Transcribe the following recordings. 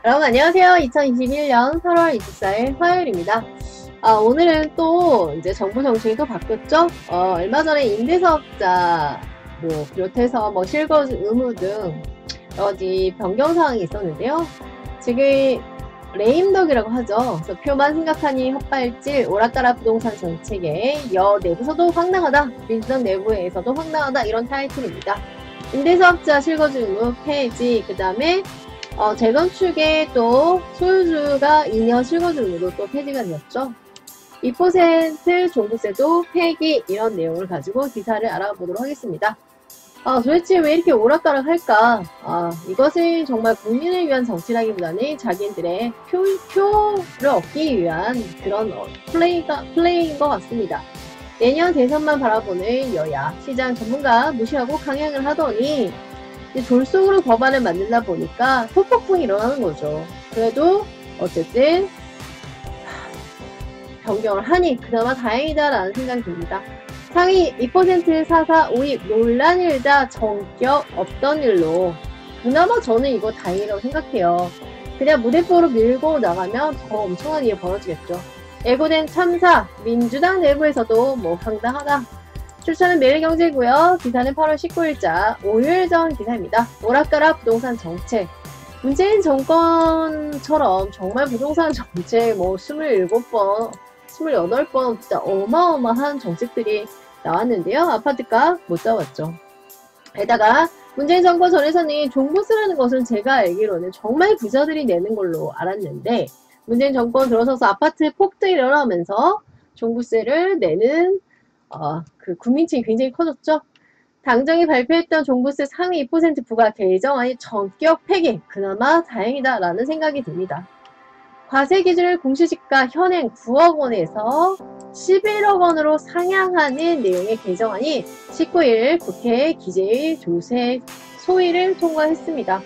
여러분 안녕하세요. 2021년 8월 24일 화요일입니다. 오늘은 또 이제 정부 정책이 또 바뀌었죠? 얼마 전에 임대사업자 비롯해서 실거주 의무 등 여러 가지 변경 사항이 있었는데요. 지금 레임덕이라고 하죠. 그래서 표만 생각하니 헛발질, 오락가락 부동산 정책에 여 내부에서도 황당하다, 민주당 내부에서도 황당하다, 이런 타이틀입니다. 임대사업자 실거주 의무 폐지, 그 다음에 재건축에 또 소유주가 2년 실거주 의무도 또 폐지가 되었죠. 2% 종부세도 폐기, 이런 내용을 가지고 기사를 알아보도록 하겠습니다. 도대체 왜 이렇게 오락가락 할까? 이것은 정말 국민을 위한 정치라기보다는 자기들의 표를 얻기 위한 그런 플레이인 것 같습니다. 내년 대선만 바라보는 여야, 시장 전문가 무시하고 강행을 하더니 졸속으로 법안을 만들다 보니까 토폭풍이 일어나는 거죠. 그래도 어쨌든 변경을 하니 그나마 다행이다라는 생각이 듭니다. 상위 2% 사사 오입 논란 일자 전격 없던 일로, 그나마 저는 이거 다행이라고 생각해요. 그냥 무대포로 밀고 나가면 더 엄청난 일이 벌어지겠죠. 예고된 참사, 민주당 내부에서도 황당하다. 출처는 매일경제고요. 기사는 8월 19일자 5일 전 기사입니다. 오락가락 부동산 정책. 문재인 정권처럼 정말 부동산 정책 27번, 28번 진짜 어마어마한 정책들이 나왔는데요. 아파트값 못 잡았죠. 게다가 문재인 정권 전에서는 종부세라는 것은 제가 알기로는 정말 부자들이 내는 걸로 알았는데, 문재인 정권 들어서서 아파트 폭등이 일어나면서 종부세를 내는 그 국민층이 굉장히 커졌죠. 당정이 발표했던 종부세 상위 2% 부과 개정안이 전격 폐기, 그나마 다행이다라는 생각이 듭니다. 과세 기준을 공시지가 현행 9억 원에서 11억 원으로 상향하는 내용의 개정안이 19일 국회 기재위 조세 소위를 통과했습니다.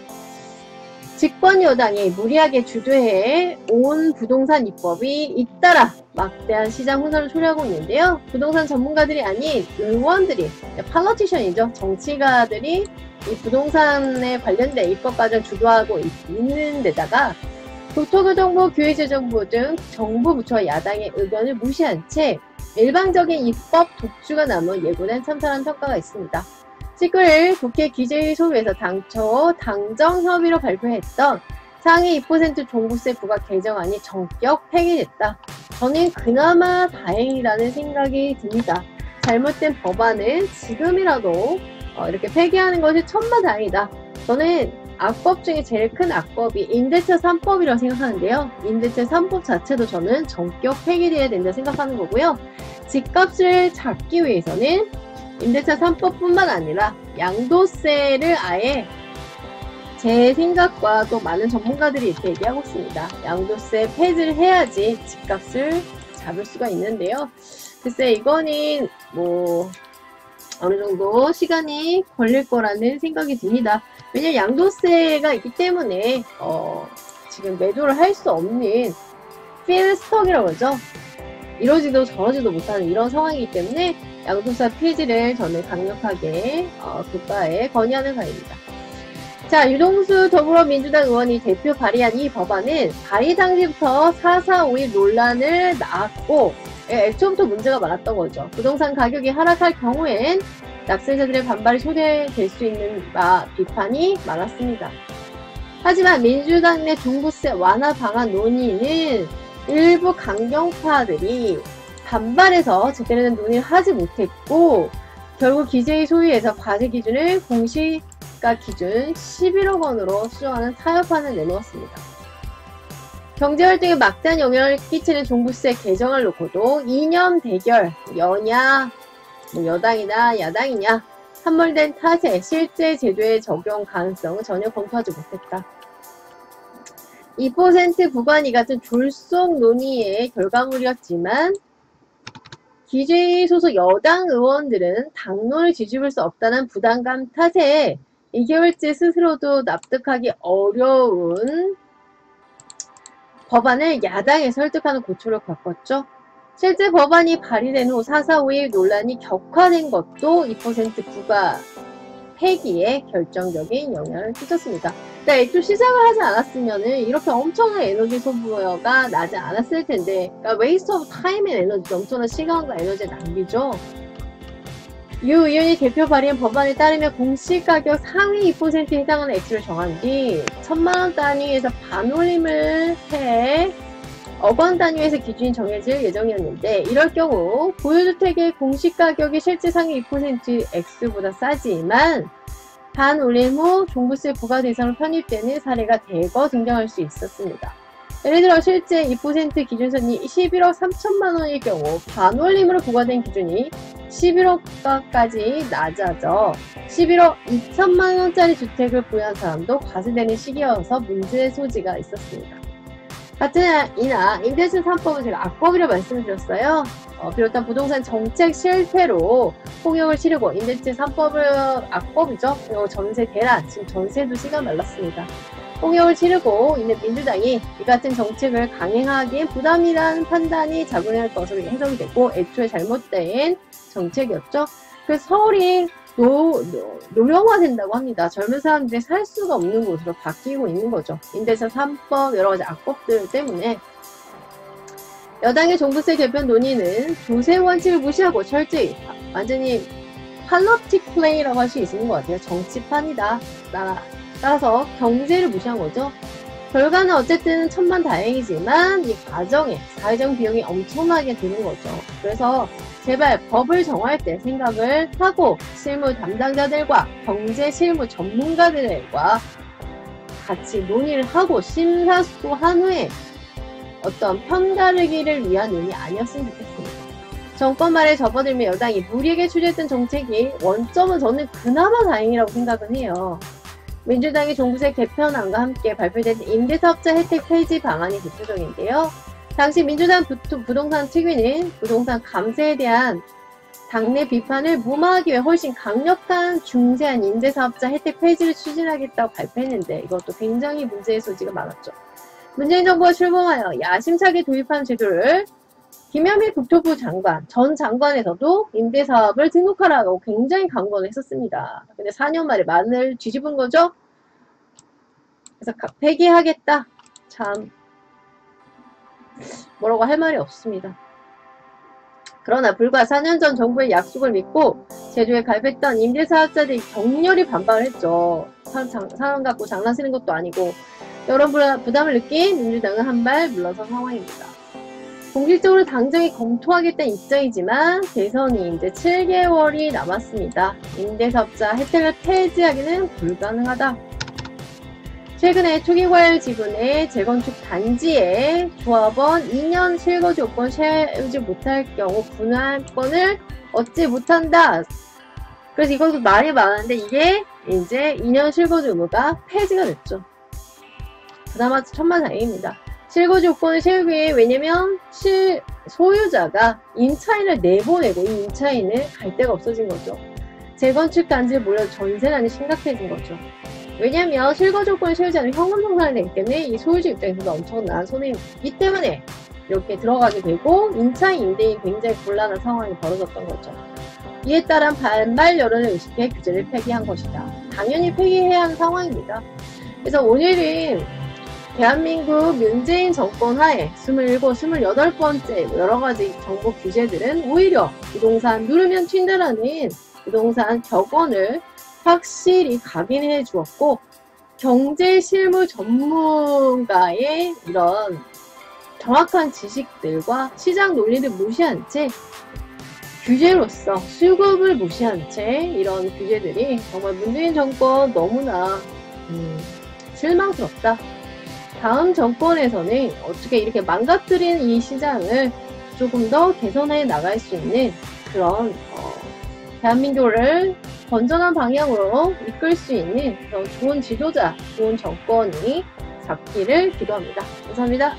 집권 여당이 무리하게 주도해 온 부동산 입법이 잇따라 막대한 시장 혼선을 초래하고 있는데요. 부동산 전문가들이 아닌 의원들이, 팔러티션이죠. 정치가들이 이 부동산에 관련된 입법 과정을 주도하고 있는 데다가 국토교통부, 교육재정부 등 정부 부처와 야당의 의견을 무시한 채 일방적인 입법 독주가 남은 예고된 참사라는 평가가 있습니다. 19일 국회 기재위 소위에서 당초 당정협의로 발표했던 상위 2% 종부세 부과 개정안이 전격 폐기됐다. 저는 그나마 다행이라는 생각이 듭니다. 잘못된 법안을 지금이라도 이렇게 폐기하는 것이 천만다행이다. 저는 악법 중에 제일 큰 악법이 임대차 3법이라고 생각하는데요. 임대차 3법 자체도 저는 전격 폐기되어야 된다 생각하는 거고요. 집값을 잡기 위해서는 임대차 3법뿐만 아니라 양도세를 아예, 제 생각과 또 많은 전문가들이 이렇게 얘기하고 있습니다. 양도세 폐지를 해야지 집값을 잡을 수가 있는데요. 글쎄 이거는 어느 정도 시간이 걸릴 거라는 생각이 듭니다. 왜냐면 양도세가 있기 때문에 지금 매도를 할 수 없는 필스톡이라고 그러죠. 이러지도 저러지도 못하는 이런 상황이기 때문에 양도세 폐지를 저는 강력하게 국가에 건의하는 바입니다. 자, 유동수 더불어민주당 의원이 대표 발의한 이 법안은 발의 당시부터 4.4 5.1 논란을 낳았고, 애초부터 문제가 많았던 거죠. 부동산 가격이 하락할 경우엔 낙세자들의 반발이 초래될 수 있는 비판이 많았습니다. 하지만 민주당 내 종부세 완화 방안 논의는 일부 강경파들이 반발해서 제대로 된 논의를 하지 못했고, 결국 기재위 소위에서 과세 기준을 공시가 기준 11억 원으로 수정하는 타협안을 내놓았습니다. 경제활동에 막대한 영향을 끼치는 종부세 개정을 놓고도 이념 대결, 여냐, 여당이냐 야당이냐, 함몰된 탓에 실제 제도의 적용 가능성은 전혀 검토하지 못했다. 2% 부과이 같은 졸속 논의의 결과물이었지만 기재위 소속 여당 의원들은 당론을 뒤집을 수 없다는 부담감 탓에 2개월째 스스로도 납득하기 어려운 법안을 야당에 설득하는 고초를 겪었죠. 실제 법안이 발의된 후 4.4.5일 논란이 격화된 것도 2% 부과 폐기에 결정적인 영향을 끼쳤습니다. 네, 또 시작을 하지 않았으면은 이렇게 엄청난 에너지 소모가 나지 않았을 텐데, 그러니까 웨이스트 오브 타임 앤 에너지, 엄청난 시간과 에너지의 낭비죠. 유 의원이 대표 발의한 법안에 따르면 공시가격 상위 2%에 해당하는 액수를 정한 뒤 1,000만원 단위에서 반올림을 해 억원 단위에서 기준이 정해질 예정이었는데, 이럴 경우 보유주택의 공시가격이 실제 상위 2% 액수보다 싸지만 반올림 후 종부세 부과 대상으로 편입되는 사례가 대거 등장할 수 있었습니다. 예를 들어 실제 2% 기준선이 11억 3천만원일 경우 반올림으로 부과된 기준이 11억까지 낮아져 11억 2천만원짜리 주택을 보유한 사람도 과세되는 시기여서 문제의 소지가 있었습니다. 같은 이나 임대차 3법은 제가 악법이라 말씀을 드렸어요. 비롯한 부동산 정책 실패로 폭력을 치르고 임대차 3법은 악법이죠. 그리고 전세 대란, 지금 전세도 시간 말랐습니다. 폭력을 치르고 있는 민주당이 이 같은 정책을 강행하기엔 부담이라는 판단이 작용할 것으로 해석이 됐고, 애초에 잘못된 정책이었죠. 그래서 서울이 노령화된다고 합니다. 젊은 사람들이 살 수가 없는 곳으로 바뀌고 있는 거죠. 임대차 3법 여러가지 악법들 때문에. 여당의 종부세 개편 논의는 조세 원칙을 무시하고 철저히 완전히 팔러틱 플레이라고 할 수 있는 것 같아요. 정치판이다. 따라서 경제를 무시한 거죠. 결과는 어쨌든 천만다행이지만 이 과정에 사회적 비용이 엄청나게 드는 거죠. 그래서 제발 법을 정할 때 생각을 하고 실무 담당자들과 경제 실무 전문가들과 같이 논의를 하고 심사숙고한 후에 어떤 편가르기를 위한 논의 아니었으면 좋겠습니다. 정권 말에 접어들며 여당이 무리하게 추진했던 정책이 원점은 저는 그나마 다행이라고 생각은 해요. 민주당이 종부세 개편안과 함께 발표된 임대사업자 혜택 폐지 방안이 대표적인데요. 당시 민주당 부동산 특위는 부동산 감세에 대한 당내 비판을 무마하기 위해 훨씬 강력한 중세한 임대사업자 혜택 폐지를 추진하겠다고 발표했는데, 이것도 굉장히 문제의 소지가 많았죠. 문재인 정부가 출범하여 야심차게 도입한 제도를 김현미 국토부 장관, 전 장관에서도 임대사업을 등록하라고 굉장히 강권을 했었습니다. 근데 4년 만에 만을 뒤집은 거죠? 그래서 폐기하겠다. 참 뭐라고 할 말이 없습니다. 그러나 불과 4년 전 정부의 약속을 믿고 제도에 가입했던 임대사업자들이 격렬히 반발을 했죠. 사람 갖고 장난치는 것도 아니고. 여론 부담을 느낀 민주당은 한 발 물러선 상황입니다. 공식적으로 당장에 검토하겠다는 입장이지만 대선이 이제 7개월이 남았습니다. 임대사업자 혜택을 폐지하기는 불가능하다. 최근에 초기과열 지분의 재건축 단지에 조합원 2년 실거주 요건 채우지 못할 경우 분할권을 얻지 못한다. 그래서 이것도 말이 많은데 이게 이제 2년 실거주 의무가 폐지가 됐죠. 그나마 천만다행입니다. 실거주 요건을 채우기 위해, 왜냐면 소유자가 임차인을 내보내고 이 임차인을 갈 데가 없어진 거죠. 재건축 단지를 몰려 전세난이 심각해진 거죠. 왜냐면 실거주 요건을 채우지 않으면 현금 청산이 되기 때문에 이 소유주 입장에서도 엄청난 손해이기 때문에 이렇게 들어가게 되고, 임차인 임대인 굉장히 곤란한 상황이 벌어졌던 거죠. 이에 따른 반발 여론을 의식해 규제를 폐기한 것이다. 당연히 폐기해야 하는 상황입니다. 그래서 오늘은 대한민국 문재인 정권 하에 27, 28번째 여러가지 정부 규제들은 오히려 부동산 누르면 튄다라는 부동산 격언을 확실히 각인해 주었고, 경제 실무 전문가의 이런 정확한 지식들과 시장 논리를 무시한 채 규제로서 수급을 무시한 채 이런 규제들이 정말 문재인 정권 너무나 실망스럽다. 다음 정권에서는 어떻게 이렇게 망가뜨린 이 시장을 조금 더 개선해 나갈 수 있는 그런 대한민국을 건전한 방향으로 이끌 수 있는 그런 좋은 지도자, 좋은 정권이 잡기를 기도합니다. 감사합니다.